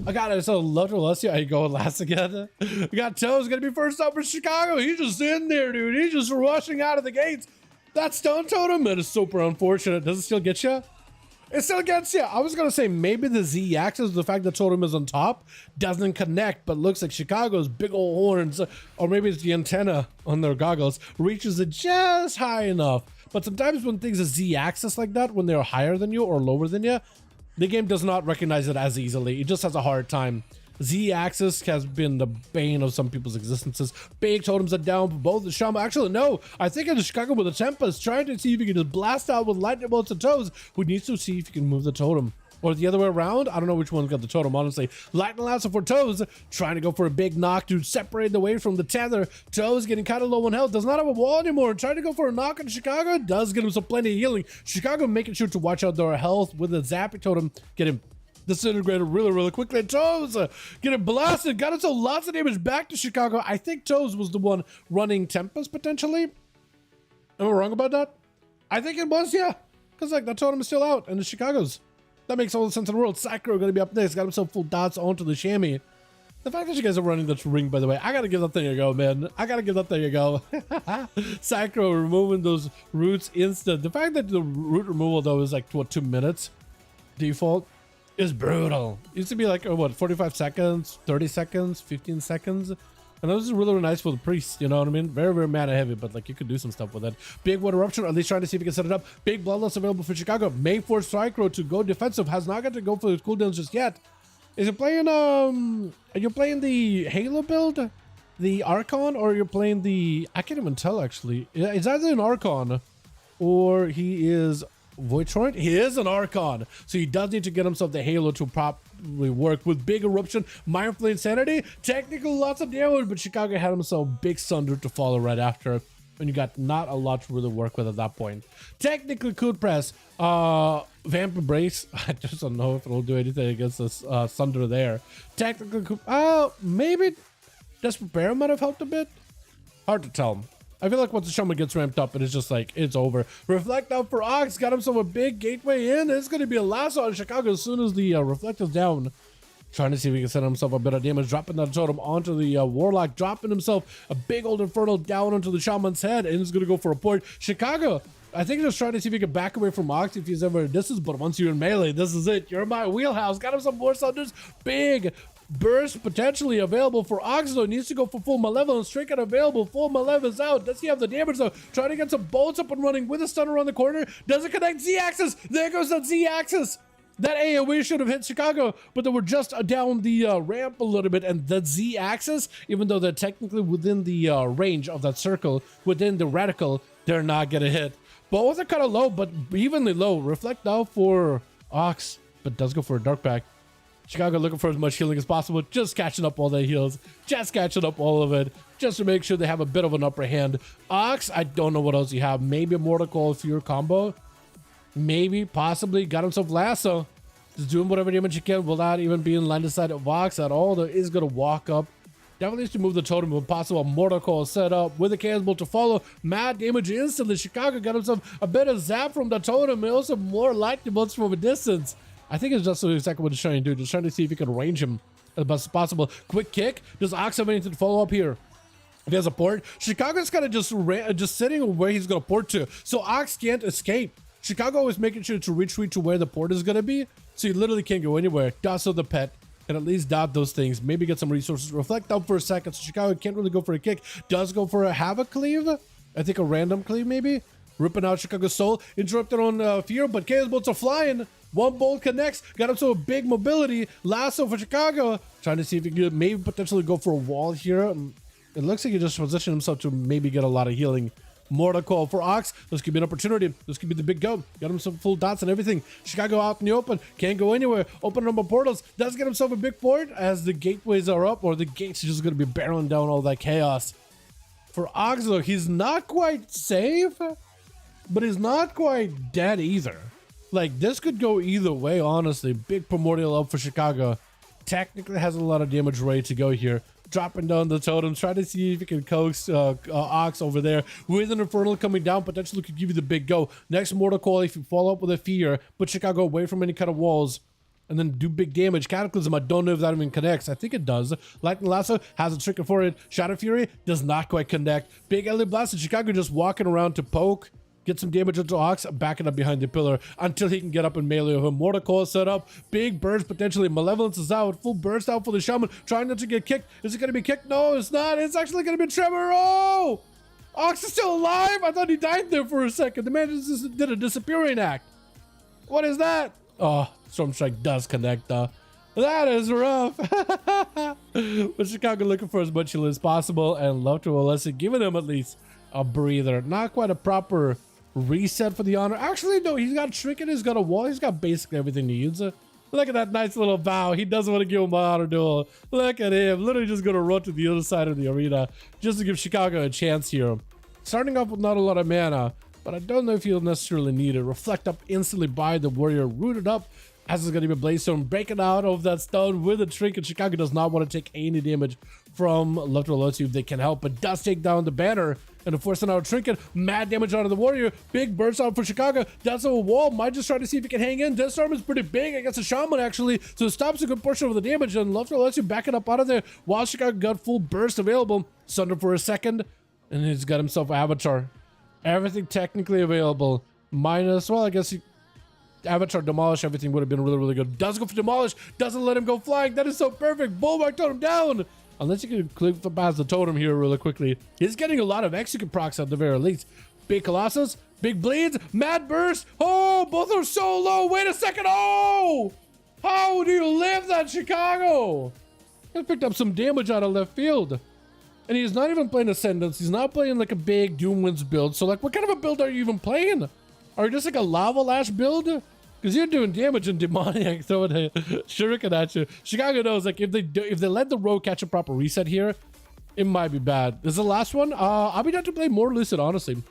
I got it. So love to Alessio. How you going last again? We got Toes gonna be first up for Chicago. He's just in there, dude. He's just rushing out of the gates. That stone totem, it is super unfortunate. Does it still get you? It still gets you. I was gonna say maybe the Z axis, the fact that totem is on top, doesn't connect, but looks like Chicago's big old horns, or maybe it's the antenna on their goggles, reaches it just high enough. But sometimes when things are Z axis like that, when they're higher than you or lower than you, the game does not recognize it as easily. It just has a hard time. Z-axis has been the bane of some people's existences. Big totems are down for both the Shaman. Actually, no. I think it's Chicago with a Tempest, trying to see if he can just blast out with lightning bolts and Toes, who needs to see if he can move the totem. Or the other way around. I don't know which one's got the totem, honestly. Lightning Lasso for Toes, trying to go for a big knock to separate the way from the tether. Toes getting kind of low on health, does not have a wall anymore. Trying to go for a knock on Chicago, does get him some plenty of healing. Chicago making sure to watch out their health with a zappy totem, get him disintegrated really quickly. Toes getting blasted, got himself lots of damage back to Chicago. I think Toes was the one running Tempest potentially. Am I wrong about that? I think it was, yeah. Because like that totem is still out and the Chicago's. That makes all the sense in the world. Sacro gonna be up next, got himself full dots onto the chamois. The fact that you guys are running this ring, by the way, I gotta give that thing a go, man. I gotta give that thing a go. Sacro removing those roots instant. The fact that the root removal though is like, what, 2 minutes default? Is brutal. It used to be like, what, 45 seconds, 30 seconds, 15 seconds. And that was really nice for the priest, you know what I mean? Very mana heavy, but like you could do some stuff with it. Big Water Eruption, at least trying to see if he can set it up. Big Bloodlust available for Chicago. May force Strike to go defensive. Has not got to go for his cooldowns just yet. Is it playing, are you playing the Halo build? The Archon, or you're playing the, I can't even tell actually. It's either an Archon or he is Void Torrent. He is an Archon, so he does need to get himself the Halo to properly work. With Big Eruption, Mindful Insanity, technically lots of damage, but Chicago had himself Big Sunder to follow right after, and you got not a lot to really work with at that point. Technically could press Vamp Embrace. I just don't know if it'll do anything against this Sunder there. Technically could, maybe Desperate Bear might have helped a bit. Hard to tell. I feel like once the Shaman gets ramped up, it's just like, it's over. Reflect out for Ox, got himself a big gateway in. It's going to be a lasso on Chicago as soon as the Reflect is down. Trying to see if he can send himself a bit of damage, dropping that totem onto the Warlock, dropping himself a big old Infernal down onto the Shaman's head, and he's going to go for a port. Chicago, I think he's just trying to see if he can back away from Ox if he's ever in distance, but once you're in melee, this is it. You're in my wheelhouse. Got him some more Sunders. Big burst potentially available for Ox, though. Needs to go for full Malevolence. Straight got available. Full Malevolence out. Does he have the damage, though? Trying to get some bolts up and running with a stun around the corner. Doesn't connect. Z-axis. There goes that Z-axis. That AoE should have hit Chicago, but they were just down the ramp a little bit, and the Z-axis, even though they're technically within the range of that circle, within the reticle, they're not gonna hit. Both are kind of low, but evenly low. Reflect now for Ox, but does go for a Dark Pack. Chicago looking for as much healing as possible, just catching up all their heals, just catching up all of it, just to make sure they have a bit of an upper hand. Ox, I don't know what else you have. Maybe a Mortal Coil Fear combo. Maybe, possibly, got himself Lasso. Just doing whatever damage he can without even being line of sight of Vox at all. There is going to walk up. Definitely needs to move the totem if possible. Mortal Coil set up with a cannonball to follow. Mad damage instantly. Chicago got himself a bit of zap from the totem and also more lightning bolts from a distance. I think it's just exactly what he's trying to do. Just trying to see if he can range him as best as possible. Quick kick. Does Ox have anything to follow up here? If he has a port, Chicago's kind of just sitting where he's going to port to. So Ox can't escape. Chicago is making sure to retreat to where the port is going to be, so you literally can't go anywhere. Dots of the pet, and at least dot those things. Maybe get some resources. Reflect out for a second, so Chicago can't really go for a kick. Does go for a Havoc cleave. I think a random cleave, maybe. Ripping out Chicago's soul. Interrupted on Fear, but Chaos Bolts are flying. One bolt connects. Got him so a big mobility. Lasso for Chicago. Trying to see if he could maybe potentially go for a wall here. It looks like he just positioned himself to maybe get a lot of healing. Mortal Coil for Ox. This could be an opportunity. This could be the big go. Got him some full dots and everything. Chicago out in the open. Can't go anywhere. Open number portals. Does get himself a big port as the gateways are up, or the gates are just going to be barreling down all that chaos. For Ox, though, he's not quite safe, but he's not quite dead either. Like, this could go either way, honestly. Big primordial up for Chicago. Technically has a lot of damage ready to go here. Dropping down the totems, trying to see if you can coax Ox over there. With an Infernal coming down, potentially could give you the big go. Next Mortal Coil if you follow up with a Fear, put Chicago away from any kind of walls. and then do big damage. Cataclysm, I don't know if that even connects. I think it does. Lightning Lasso has a trigger for it. Shadow Fury does not quite connect. Big Alien Blast, and Chicago just walking around to poke. Get some damage into Ox, back it up behind the pillar until he can get up and melee of him. Immortal set up. Big burst potentially. Malevolence is out. Full burst out for the Shaman. Trying not to get kicked. Is it going to be kicked? No, it's not. It's actually going to be Tremor. Oh! Ox is still alive? I thought he died there for a second. The man just did a disappearing act. What is that? Oh, Storm Strike does connect though. That is rough. But Chicago looking for as much heal as possible and love to Alessi, giving him at least a breather. Not quite a proper reset for the honor. Actually, no, he's got Trinket, he's got a wall, he's got basically everything he needs. Look at that nice little bow. He doesn't want to give him an honor duel. Look at him, literally just gonna run to the other side of the arena just to give Chicago a chance here. Starting off with not a lot of mana, but I don't know if he'll necessarily need it. Reflect up instantly by the warrior, rooted up as it's going to be Blaze-Stone, breaking out of that stone with a Trinket. Chicago does not want to take any damage from Left Velocity if they can help, but does take down the banner and forcing out a Trinket. Mad damage out of the warrior. Big burst out for Chicago. Does have a wall. Might just try to see if he can hang in. Death Storm is pretty big against the Shaman actually, so it stops a good portion of the damage, and Left Velocity backing up out of there while Chicago got full burst available. Sunder for a second, and he's got himself Avatar. Everything technically available. Minus, well, I guess he Avatar Demolish, everything would have been really, really good. Does go for Demolish, doesn't let him go flying. That is so perfect. Bulwark totem down. Unless you can click past the totem here really quickly. He's getting a lot of execute procs at the very least. Big Colossus, big bleeds, mad burst. Oh, both are so low. Wait a second. Oh, how do you live that, Chicago? He picked up some damage out of left field. And he's not even playing Ascendance. He's not playing like a big Doomwinds build. So like, what kind of a build are you even playing? Are you just like a Lava Lash build? Because you're doing damage in Demoniac, throwing a shuriken at you. Chicago knows, like, if they let the rogue catch a proper reset here, it might be bad. This is the last one. I'll be down to play more Lucid, honestly.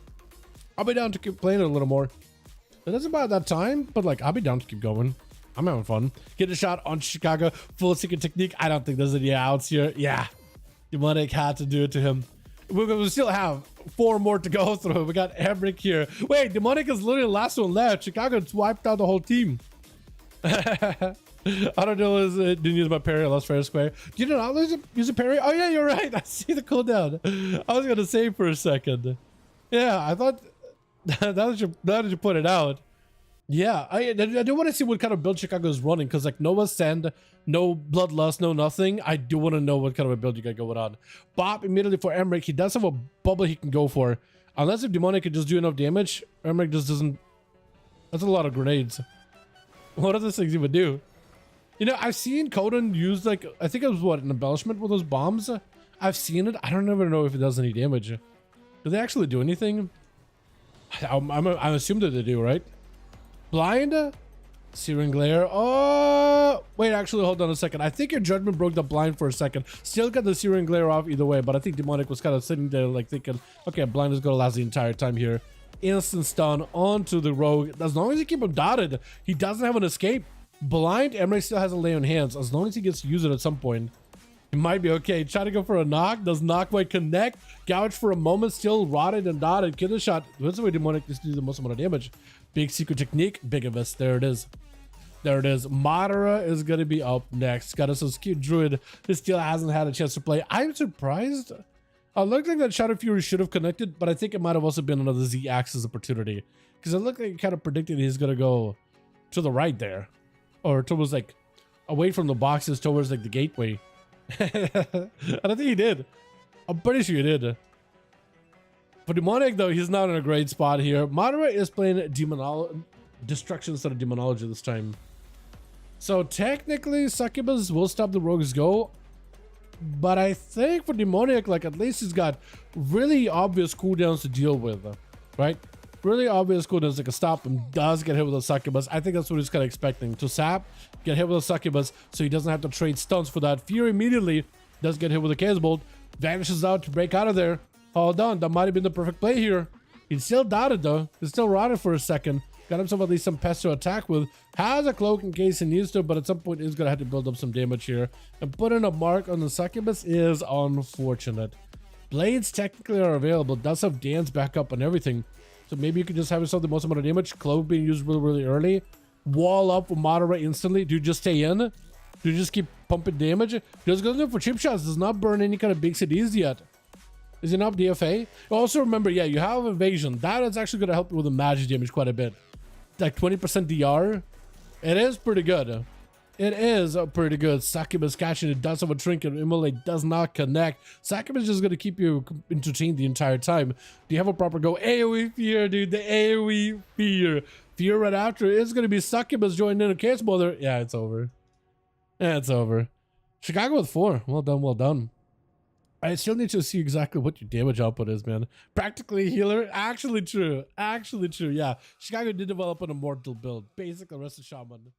I'll be down to keep playing it a little more. It isn't about that time, but like, I'll be down to keep going. I'm having fun. Get a shot on Chicago. Full secret technique. I don't think there's any outs here. Yeah. Demonic had to do it to him. We still have 4 more to go through. We got Emmerich here. Wait, Demonic is literally the last one left. Chicago wiped out the whole team. I don't know. Didn't use my parry. I lost fair square. You did not use a parry? Oh yeah, you're right. I see the cooldown. I was gonna say for a second. Yeah, I thought now that you put it out. Yeah, I do want to see what kind of build Chicago is running, because like no Ascend, no Bloodlust, no nothing. I do want to know what kind of a build you got going on. Bob immediately for Emmerich. He does have a bubble he can go for. Unless if Demonic could just do enough damage, Emmerich just doesn't. That's a lot of grenades. What do those things even do? You know, I've seen Coden use like, I think it was what, an embellishment with those bombs. I've seen it. I don't ever know if it does any damage. Do they actually do anything? I assume that they do, right? Blind? Searing Glare. Oh, wait, actually, hold on a second. I think your Judgment broke the blind for a second. Still got the Searing Glare off either way, but I think Demonic was kind of sitting there like thinking, okay, blind is going to last the entire time here. Instant stun onto the rogue. As long as you keep him dotted, he doesn't have an escape. Blind, Emmerich still has a lay on hands. As long as he gets to use it at some point, it might be okay. Try to go for a knock. Does not quite connect. Gouge for a moment. Still rotted and dotted. Killer shot. That's the way Demonic just do the most amount of damage. Big secret technique. Big of us. There it is. There it is. Madara is going to be up next. Got us a cute druid who still hasn't had a chance to play. I'm surprised. It looked like that Shadow Fury should have connected, but I think it might have also been another Z-axis opportunity. Because it looked like it kind of predicted he's going to go to the right there. Or towards like away from the boxes towards like the gateway. And I think he did. I'm pretty sure he did. For Demonic though, he's not in a great spot here. Madara is playing Destruction instead of Demonology this time. So technically Succubus will stop the rogue's go. But I think for Demoniac, like at least he's got really obvious cooldowns to deal with, right? Really obvious cooldowns that can stop him. Does get hit with a Succubus. I think that's what he's kind of expecting. To sap, get hit with a Succubus, so he doesn't have to trade stuns for that. Fury immediately does get hit with a Chaos Bolt. Vanishes out to break out of there. Hold on, that might have been the perfect play here. He's still dotted though. He's still rotted for a second. Got himself at least some pest to attack with. Has a cloak in case he needs to, but at some point he's going to have to build up some damage here. And putting a mark on the Succubus is unfortunate. Blades technically are available. Does have dance back up and everything. So maybe you can just have yourself the most amount of damage. Cloak being used really, really early. wall up with moderate instantly. Dude, just stay in. Dude, just keep pumping damage. Just goes in for chip shots. Does not burn any kind of big cities yet. Is it not DFA? Also remember, yeah, you have evasion. That is actually going to help you with the magic damage quite a bit. Like 20% DR. It is pretty good. It is pretty good. Succubus catching it, does have a trinket. Immolate does not connect. Succubus is just going to keep you entertained the entire time. Do you have a proper go? AoE fear, dude. The AoE fear. Fear right after is going to be Succubus joining in a case mother. Yeah, it's over. Yeah, it's over. Chicago with 4. Well done, well done. I still need to see exactly what your damage output is, man. Practically healer. Actually true. Actually true. Yeah. Chicago did develop an immortal build. Basically, rest of Shaman.